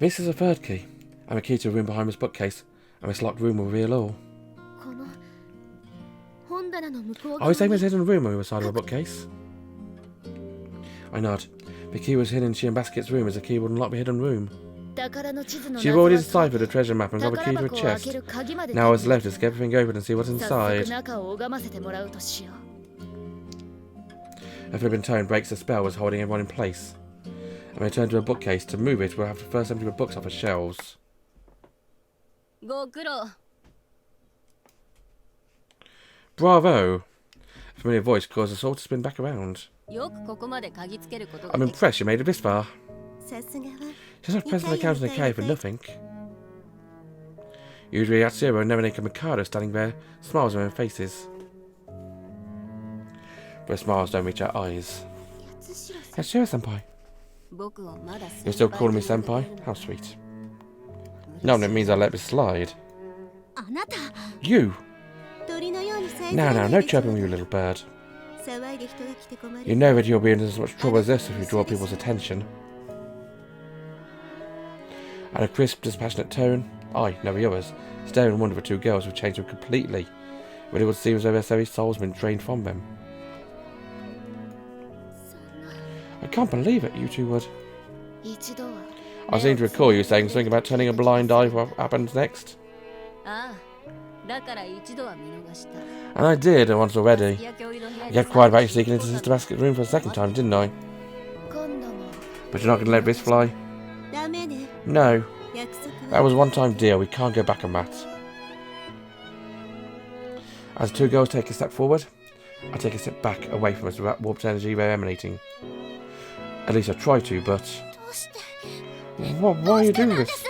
This is a third key. And a key to a room behind this bookcase. And this locked room will reveal all. Are we saying there's a hidden room on the other side of a bookcase? I nod. The key was hidden in Shion-Basket's room as a key would unlock the hidden room. She'd already deciphered a treasure map and got the key to a chest. Now all that's left is to get everything open and see what's inside. Her flippant tone breaks the spell was holding everyone in place. And when I turn to a bookcase to move it, we'll have to first empty the books off the shelves. Bravo! A familiar voice caused us all to spin back around. I'm impressed you made it this far. She's not present on the Council of Nicaea for nothing. Yuzuriha Yatsushiro and Mayuri Kohsaka standing there, smiles on their faces. But smiles don't reach our eyes. Yatsushiro-senpai. You're still calling me senpai? How sweet. No, it means I let this slide. You! Now, no chirping with you, little bird. You know that you'll be in as much trouble as this if you draw people's attention. At a crisp, dispassionate tone, I, no the others, staring in wonder the two girls would change them completely, when it would seem as though their very souls had been drained from them. I can't believe it, you two would. I seem to recall you saying something about turning a blind eye for what happens next. And I did once already. I kept quiet about you sneaking into Sister Basket's room for a second time, didn't I? But you're not going to let this fly? No. That was a one-time deal. We can't go back on that. As the two girls take a step forward, I take a step back away from us without warped energy they're emanating. At least I try to, but... Why are you doing this?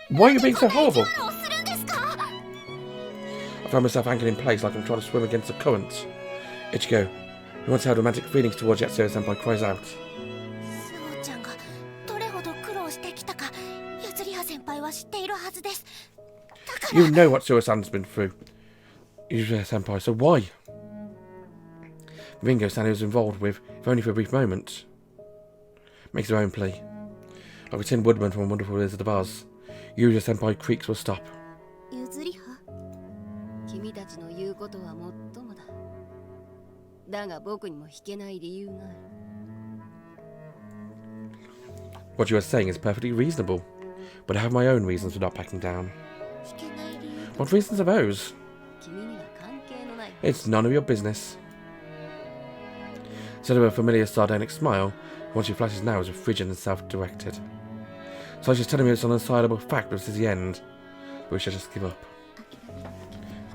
Why are you being so horrible? I found myself anchored in place like I'm trying to swim against the current. Ichigo, who once held romantic feelings towards Yatsushiro-senpai, cries out. You know what Suoh-san's been through, Yuzuriha-senpai, so why? Ringo-san was involved with, if only for a brief moment. Makes her own plea. Like a tin woodman from a wonderful Wizard of Oz, Yuzuriha-senpai creaks will stop. What you are saying is perfectly reasonable, but I have my own reasons for not backing down. What reasons are those? It's none of your business. Instead of a familiar sardonic smile, what she flashes now is frigid and self-directed. So she's telling me it's an unassailable fact that this is the end, but we should just give up.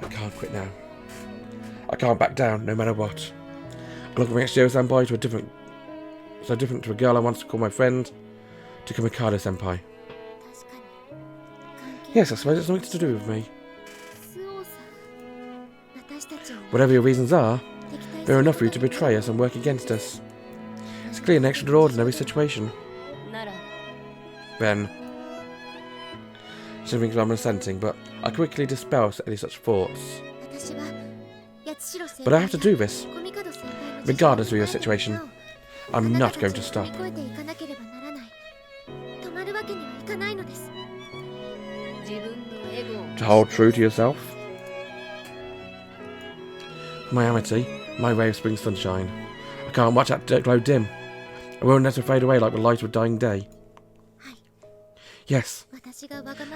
I can't quit now. I can't back down, no matter what. I look from Yatsushiro-senpai to a different to a girl I once called my friend, to Kamikado-senpai. Yes, I suppose it's something to do with me. Whatever your reasons are, they're enough for you to betray us and work against us. It's clearly an extraordinary situation. Then, she thinks I'm assenting, but I quickly dispel any such thoughts. But I have to do this, regardless of your situation. I'm not going to stop. To hold true to yourself. My Amitié, my ray of spring sunshine. I can't watch that glow dim. I won't let it fade away like the light of a dying day. Yes.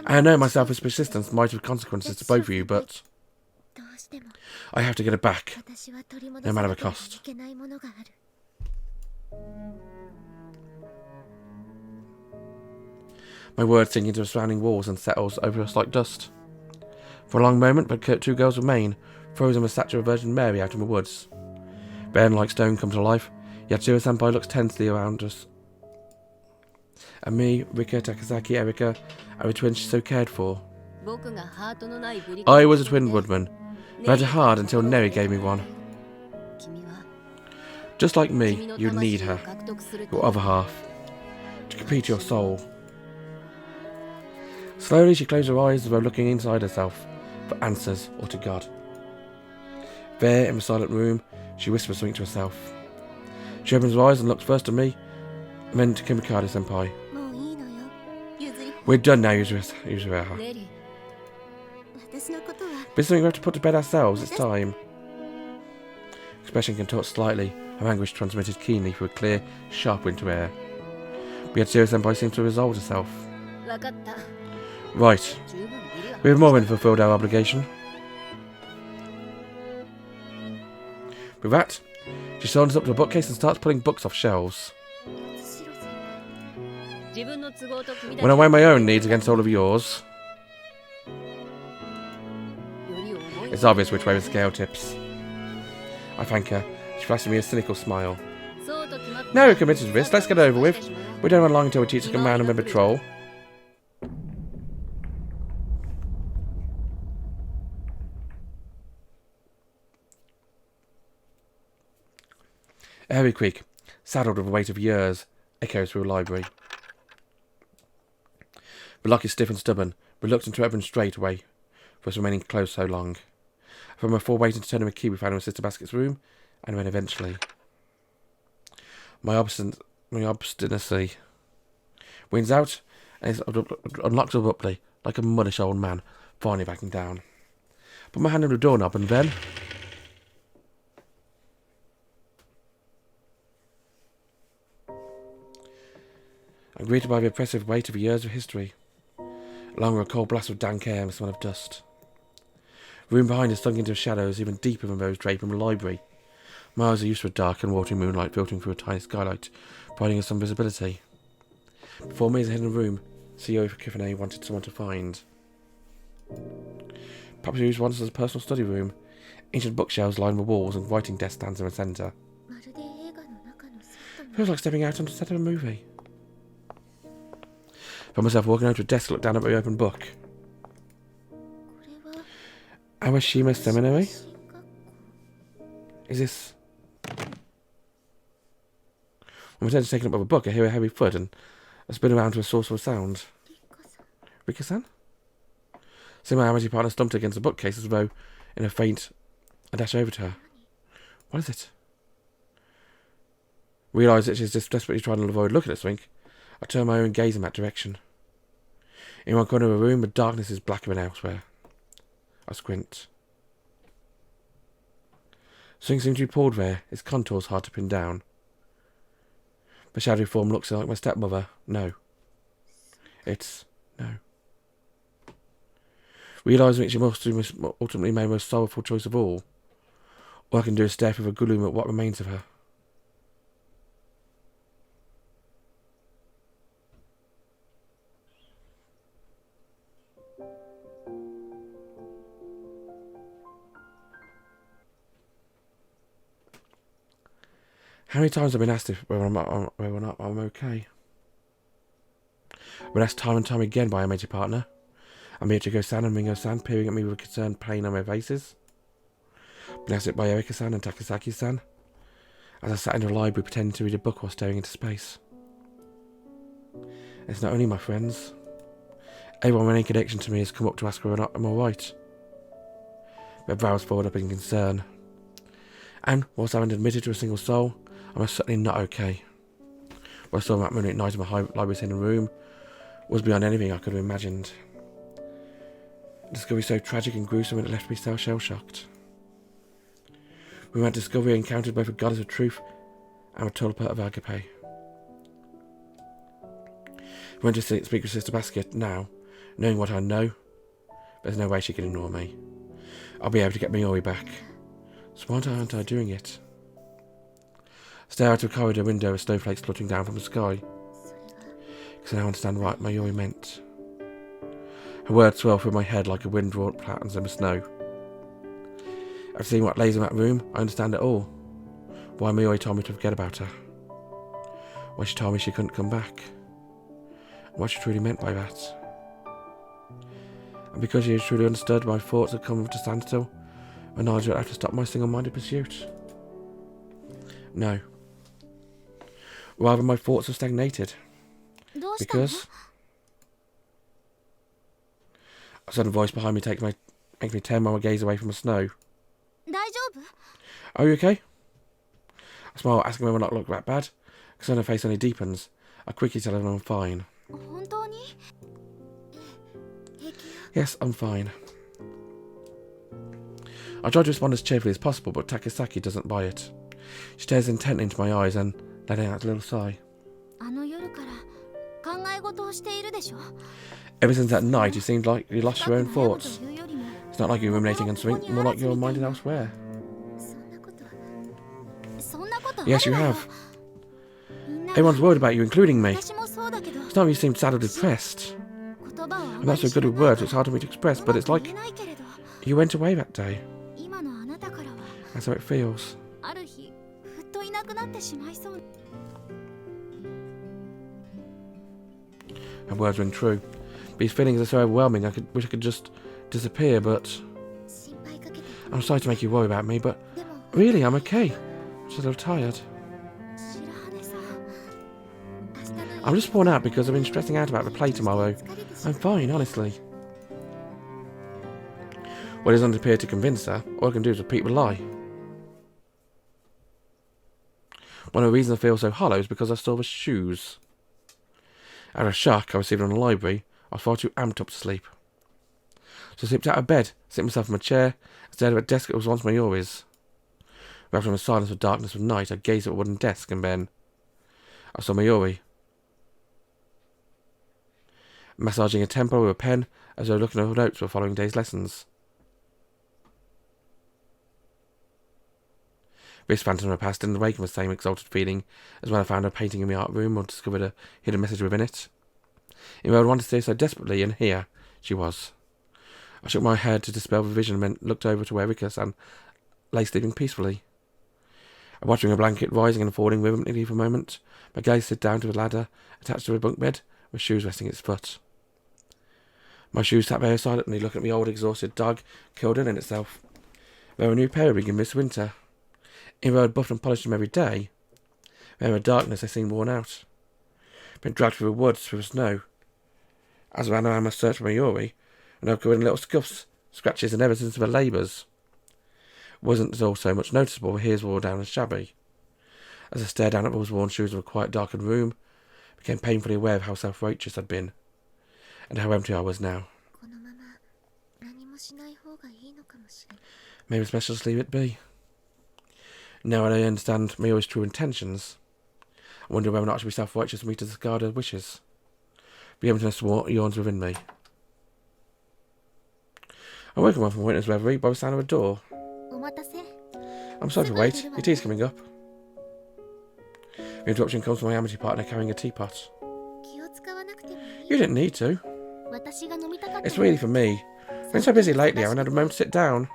I know my selfish persistence might have consequences to both of you, but I have to get it back, no matter the cost. My words sink into the surrounding walls and settles over us like dust. For a long moment, the two girls remain, frozen with a statue of Virgin Mary out in the woods. Then, like stone come to life, Yatsushiro-senpai looks tensely around us. And me, Rika, Takazaki, Erika, are the twins she so cared for. I was a twin woodman, but hard until Neri gave me one. Just like me, you need her, your other half, to complete your soul. Slowly she closed her eyes as though looking inside herself for answers or to God. There, in the silent room, she whispers something to herself. She opens her eyes and looks first at me, and then to Kamikado-senpai. We're done now, Yuzuriha. But something we have to put to bed ourselves. It's time. Expression contort slightly. Her anguish transmitted keenly through a clear, sharp winter air. But Yatsura-senpai seemed to resolve herself. Right. We have more than fulfilled our obligation. With that, she saunters up to a bookcase and starts pulling books off shelves. When I weigh my own needs against all of yours, it's obvious which way the scale tips. I thank her. She flashes me a cynical smile. Now we're committed to this, let's get it over with. We don't run long until we teach a command and member troll. A heavy creak, saddled with the weight of years, echoes through the library. The lock is stiff and stubborn, reluctant to open straight away, for us remaining closed so long. From her full waiting to turn a key we found in Sister Basket's room, and then eventually. My obstinacy wins out, and it's unlocked abruptly, like a muddish old man, finally backing down. Put my hand on the doorknob, and then... I'm greeted by the oppressive weight of years of history. Along with a cold blast of dank air and the smell of dust. The room behind us sunk into shadows even deeper than those draped in the library. Miles are used to a dark and watery moonlight filtering through a tiny skylight, providing us some visibility. Before me is a hidden room CEO Kifune wanted someone to find. Perhaps used once as a personal study room. Ancient bookshelves line the walls and writing desk stands in the centre. Feels like stepping out onto the set of a movie. Found myself walking over to a desk to look down at my open book. Awashima Seminary? Is this... When I turn to taking up a book, I hear a heavy thud and I spin around to a source of a sound. Rika-san? See my Amity partner stumped against the bookcase as though, in a faint, I dash over to her. What is it? Realise that she's just desperately trying to avoid looking at something. I turn my own gaze in that direction. In one corner of the room, the darkness is blacker than elsewhere. I squint. Something seems to be pulled there, its contours hard to pin down. The shadowy form looks like my stepmother. No. It's... no. Realising that she must ultimately made the most sorrowful choice of all. All I can do is stare through the gloom at what remains of her. How many times have I been asked whether or not I'm okay? I've been asked time and time again by a major partner. Amitié-san and Mingo-san peering at me with concerned pain on their faces. I've been asked it by Erika-san and Takasaki-san, as I sat in the library pretending to read a book while staring into space. It's not only my friends. Everyone with any connection to me has come up to ask whether or not I'm alright. Their brows folded up in concern. And, whilst I haven't admitted to a single soul, I'm certainly not okay. What I saw that moonlit night in my library's hidden room was beyond anything I could have imagined. A discovery so tragic and gruesome it left me so shell-shocked. With that discovery I encountered both a goddess of truth and a total part of agape. I went to speak with Sister Basket now, knowing what I know. There's no way she can ignore me. I'll be able to get Mayuri back. So why aren't I doing it? Stare out of a corridor window with snowflakes fluttering down from the sky. Because I now understand what Mayuri meant. Her words swirl through my head like a wind-wrought patterns in the snow. I've seen what lays in that room, I understand it all. Why Mayuri told me to forget about her. Why she told me she couldn't come back. And what she truly meant by that. And because she truly understood my thoughts had come to standstill, I knowledge that I have to stop my single-minded pursuit. No. Rather, my thoughts have stagnated. Because... a sudden voice behind me makes me turn my gaze away from the snow. Are you okay? I smile, asking whether or not I look that bad. Because her face only deepens. I quickly tell her I'm fine. Yes, I'm fine. I try to respond as cheerfully as possible, but Takasaki doesn't buy it. She stares intently into my eyes and letting out a little sigh. Ever since that night, it seemed like you lost your own thoughts. It's not like you're ruminating on something, more like your mind is elsewhere. Yes, you have. Everyone's worried about you, including me. It's not like you seem sad or depressed. I'm not so good with words, it's hard for me to express, but it's like you went away that day. That's how it feels. Her words ring true. These feelings are so overwhelming, I wish I could just disappear, but... I'm sorry to make you worry about me, but really, I'm okay. I'm just a little tired. I'm just worn out because I've been stressing out about the play tomorrow. I'm fine, honestly. Well, it doesn't appear to convince her. All I can do is repeat the lie. One of the reasons I feel so hollow is because I stole the shoes. Out of a shock I received in the library, I was far too amped up to sleep. So I slipped out of bed, sit myself in my chair, and stared at a desk that was once Mayuri's. Wrapped in the silence of darkness of night, I gazed at a wooden desk, and then I saw Mayuri massaging a temple with a pen as though looking over notes for the following day's lessons. This phantom of the past didn't awaken the same exalted feeling as when I found her painting in the art room or discovered a hidden message within it. Even though I wanted to see so desperately, and here she was. I shook my head to dispel the vision and then looked over to where Rika-san lay sleeping peacefully. Watching her blanket rising and falling rhythmically for a moment, my gaze slid down to the ladder attached to the bunk bed, with shoes resting at its foot. My shoes sat there silently, looking at the old exhausted dog curled in itself. There were a new pair of begin this winter. Even though I'd buffed and polished them every day, there in the darkness they seemed worn out. Been dragged through the woods, through the snow. As I ran around my search for Mayuri, and I covered in little scuffs, scratches and evidence of her labours. It wasn't at all so much noticeable, but hers were all down and shabby. As I stared down at those worn shoes of a quiet darkened room, I became painfully aware of how self-righteous I'd been, and how empty I was now. Maybe it's best to just leave it be. Now I understand Mayuri's true intentions. I wonder whether or not it should be self-righteous for me to discard her wishes. The emptiness yawns within me. I woke up from winter's reverie by the sound of a door. I'm sorry to wait. Your tea's coming up. The interruption comes from my Amitié partner carrying a teapot. You didn't need to. It's really for me. I've been so busy lately, I haven't had a moment to sit down.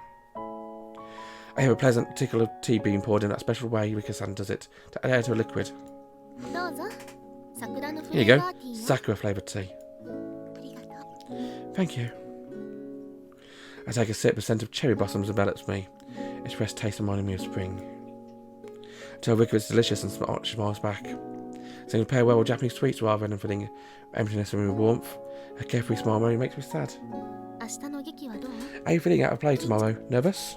I have a pleasant tickle of tea being poured in that special way Rika-san does it, to add to a liquid. Here you go, sakura flavoured tea. Thank you. I take a sip, the scent of cherry blossoms envelops me, its fresh taste reminding me of spring. I tell Rika it's delicious and she smiles back. Saying to pair well with Japanese sweets rather than filling emptiness and with warmth, her carefree smile really makes me sad. Are you feeling out of play tomorrow? Nervous?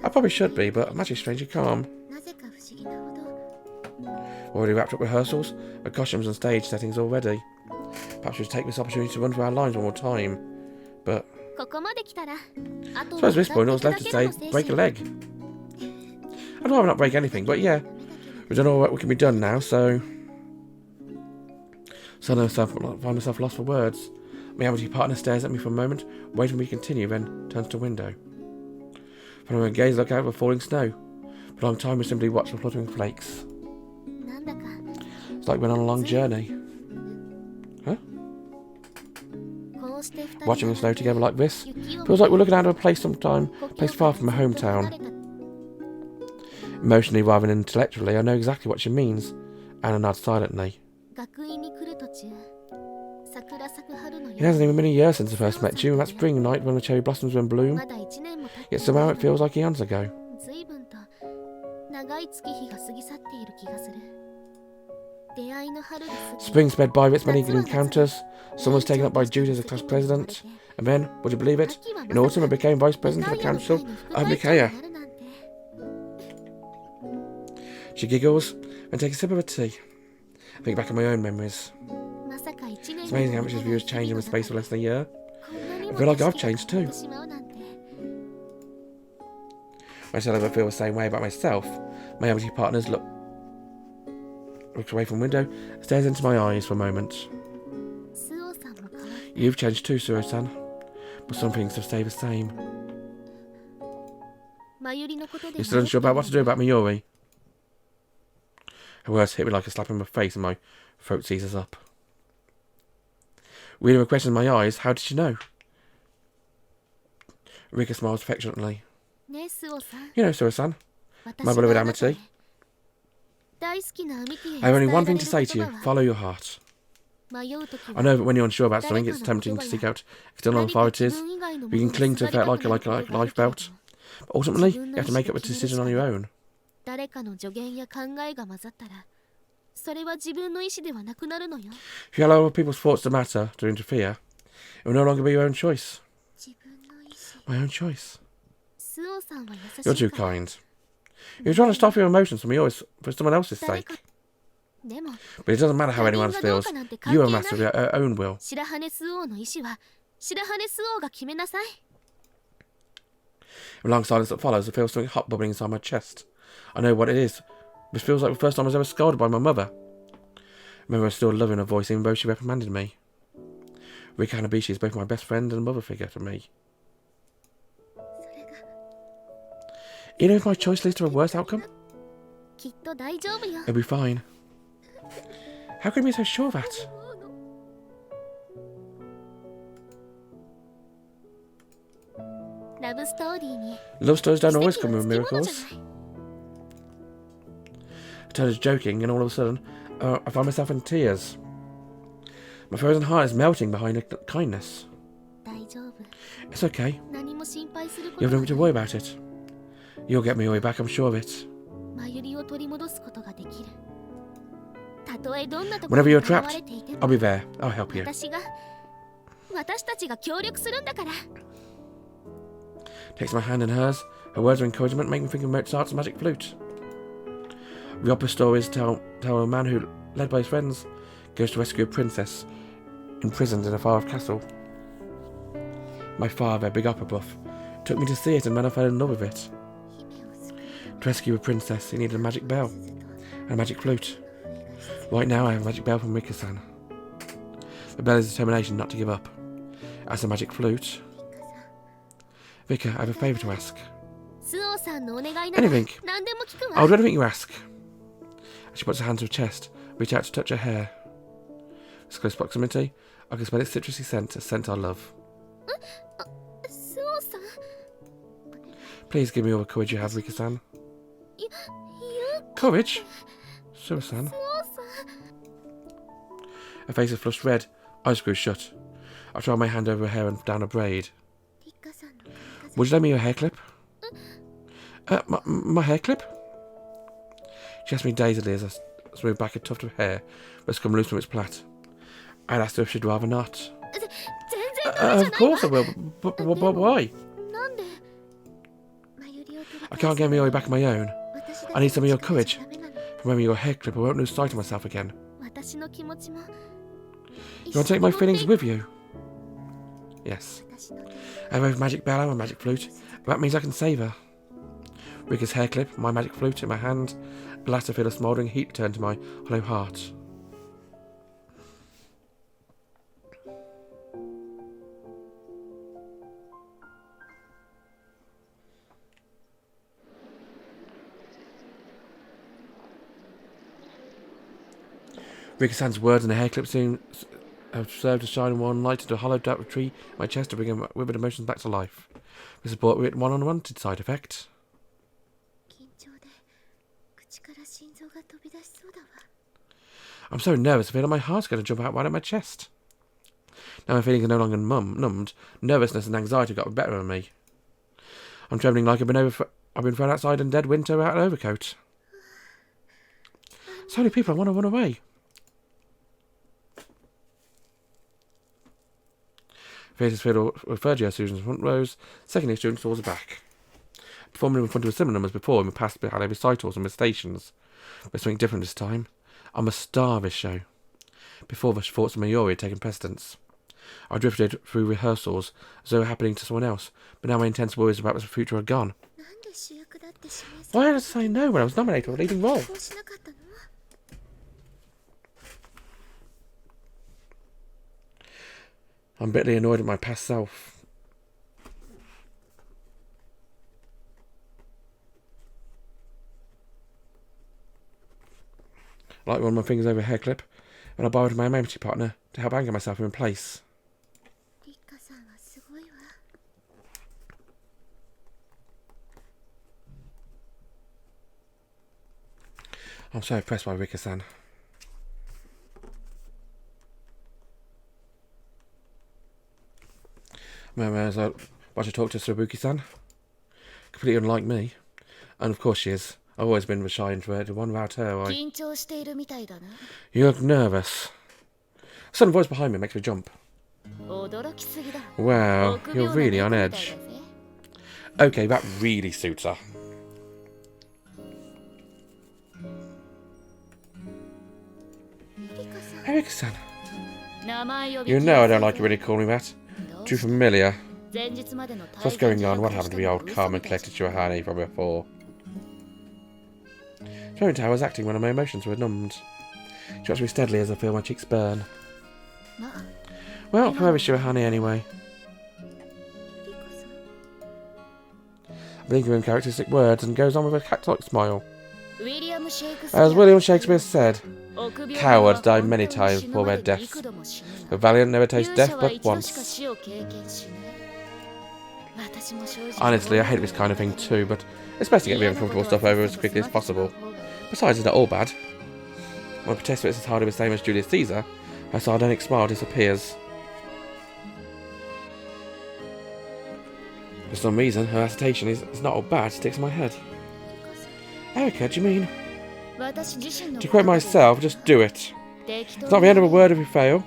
I probably should be, but I'm actually strangely calm. Already wrapped up rehearsals, the costumes and stage settings all ready. Perhaps we should take this opportunity to run through our lines one more time. But I suppose at this point all that's left to say, break a leg. I'd rather not break anything, but yeah, we've done all that can be done now, so... Suddenly I find myself lost for words. My Amitié partner stares at me for a moment, waiting for me to continue, then turns to the window. Following her gaze, look out at the falling snow. For a long time we simply watched the fluttering flakes. It's like we're on a long journey. Huh? Watching the snow together like this feels like we're looking out of a place far from my hometown. Emotionally rather than intellectually, I know exactly what she means, and I nod silently. It hasn't even been a year since I first met you, that spring night when the cherry blossoms were in bloom. Yet somehow it feels like eons ago. Spring sped by with its many encounters. Some was taken up by duty as a class president, and then, would you believe it, in autumn I became vice president of the Council of Nicaea. She giggles, and takes a sip of her tea. I think back on my own memories. It's amazing how much his view has changed in the space of less than a year. I feel like I've changed too. I still ever feel the same way about myself. My Amitié partners looks away from the window, stares into my eyes for a moment. You've changed too, Suoh-san, but some things have stayed the same. You're still unsure about what to do about Mayuri? Her words hit me like a slap in my face and my throat seizes up. Reading a question in my eyes, how did she know? Rika smiles affectionately. You know, Suoh-san, my beloved Amitié. I have only one thing to say to you. Follow your heart. I know that when you're unsure about something, it's tempting to seek out external authorities. You can cling to it like a lifebelt. But ultimately, you have to make up a decision on your own. If you allow other people's thoughts to matter, to interfere, it will no longer be your own choice. My own choice. You're too kind. You're trying to stop your emotions from yours for someone else's sake. But it doesn't matter how anyone feels. You are a master of your own will. A long silence that follows, I feel something hot bubbling inside my chest. I know what it is. This feels like the first time I was ever scolded by my mother. I remember still loving her voice even though she reprimanded me. Rika Hanabishi is both my best friend and mother figure to me. Even if my choice leads to a worse outcome, it'll be fine. How can you be so sure of that? Love stories don't always come with miracles. I turned joking and all of a sudden, I find myself in tears. My frozen heart is melting behind kindness. It's okay. You have nothing to worry about it. You'll get Mayuri back, I'm sure of it. Whenever you're trapped, I'll be there. I'll help you. Takes my hand in hers. Her words of encouragement make me think of Mozart's magic flute. The opera stories tell a man who, led by his friends, goes to rescue a princess imprisoned in a far-off castle. My father, a big opera buff, took me to see it and then I fell in love with it. To rescue a princess, he needed a magic bell and a magic flute. Right now I have a magic bell from Rika-san. The bell is determination not to give up. As a magic flute... Rika, I have a favour to ask. Anything. I'll do anything you ask. She puts her hand to her chest, reach out to touch her hair. It's close proximity. I can smell its citrusy scent, a scent I love. Please give me all the courage you have, Rika-san. Courage? Suoh-san. Her face is flushed red, eyes grew shut. I tried my hand over her hair and down a braid. Would you lend me your hair clip? My hair clip? She asked me dazedly as I smoothed back a tuft of hair that's come loose from its plait. I'd asked her if she'd rather not. Of course I will, but why? I can't get Mayuri back on my own. I need some of your courage. Remember your hair clip, I won't lose sight of myself again. You want to take my feelings with you? Yes. I have a magic bell and a magic flute. That means I can save her. Rika's hair clip, my magic flute in my hand. The latter feel a smouldering heat return to my hollow heart. Rika-san's words and the hair clip seem have served to shine one light into a hollowed out tree in my chest to bring withered emotions back to life. This is brought with one unwanted side effect. I'm so nervous I feel like my heart's going to jump out right at my chest. Now my feelings are no longer numbed. Nervousness and anxiety got the better of me. I'm trembling like I've been thrown outside in dead winter without an overcoat. So many people, I want to run away. Theatres filled with third year students in front rows, second year students towards the back. Performing in front of similar numbers before, we passed behind recitals and stations. But something different this time. I'm a star of this show. Before the thoughts of Mayuri had taken precedence. I drifted through rehearsals as though happening to someone else, but now my intense worries about the future are gone. Why did I say no when I was nominated for a leading role? I'm bitterly annoyed at my past self. I like one of my fingers over a hair clip, and I borrowed my Amitié partner to help anchor myself in place. I'm so impressed by Rika-san. As I watch her talk to Sabuki-san. Completely unlike me. And of course she is. I've always been the shy introverted one without her. You look nervous. A sudden voice behind me makes me jump. Wow, you're really on edge. Okay, that really suits her. Erika-san. You know I don't like you really calling me that. Too familiar. So what's going on? What happened to the old calm and collected Shirahane from before? Showing how I was acting when my emotions were numbed. She watched me steadily as I feel my cheeks burn. Well, where is Shirahane anyway? I think of him characteristic words and goes on with a cat-like smile. As William Shakespeare said, cowards die many times before their deaths. The valiant never taste death but once. Honestly, I hate this kind of thing too, but it's best to get the uncomfortable stuff over as quickly as possible. Besides, it's not all bad. When Protestus is hardly the same as Julius Caesar, her sardonic smile disappears. For some reason, her hesitation is not all bad, sticks in my head. Erika, do you mean? To quote myself, just do it. It's not the end of a word if you fail.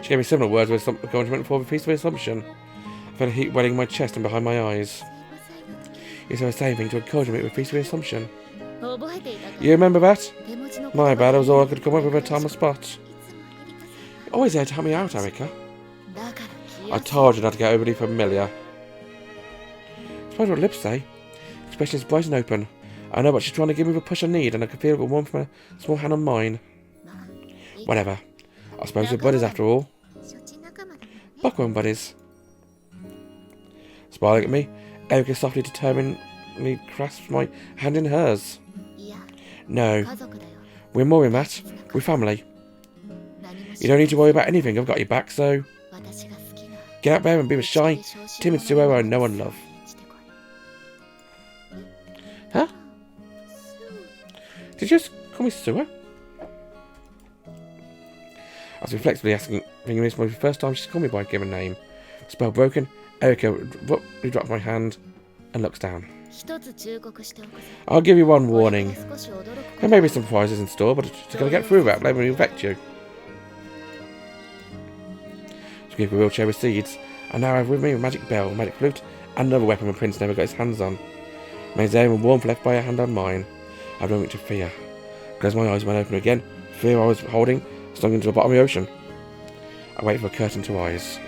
She gave me similar words with some acknowledgement for the peaceful assumption. I felt a heat welling in my chest and behind my eyes. You said the same thing to encourage me with peaceful assumption. You remember that? My bad, it was all I could come up with at a time or spot. You're always there to help me out, Erika. I told you not to get overly familiar. I suppose what lips say. Expression is bright and open. I know what she's trying to give me the push I need, and I can feel the warmth from a small hand on mine. Whatever. I suppose we're buddies after all. Buckworm buddies. Smiling at me, Erika softly determinedly grasps my hand in hers. No. We're more than that. We're family. You don't need to worry about anything, I've got your back, so... Get out there and be the shy, timid Suoh I know and love. Huh? Did you just call me Suoh? I was reflexively asking, thinking this was the first time she's called me by a given name. Spell broken, Erika abruptly drops my hand and looks down. I'll give you one warning. There may be some prizes in store, but to get through that, let me infect you. To give a wheelchair with seeds, I now have with me a magic bell, a magic flute, and another weapon the prince never got his hands on. Remains there in warmth left by a hand on mine. I have nothing to fear. Close my eyes when I open again. Fear I was holding stunk into the bottom of the ocean. I wait for a curtain to rise.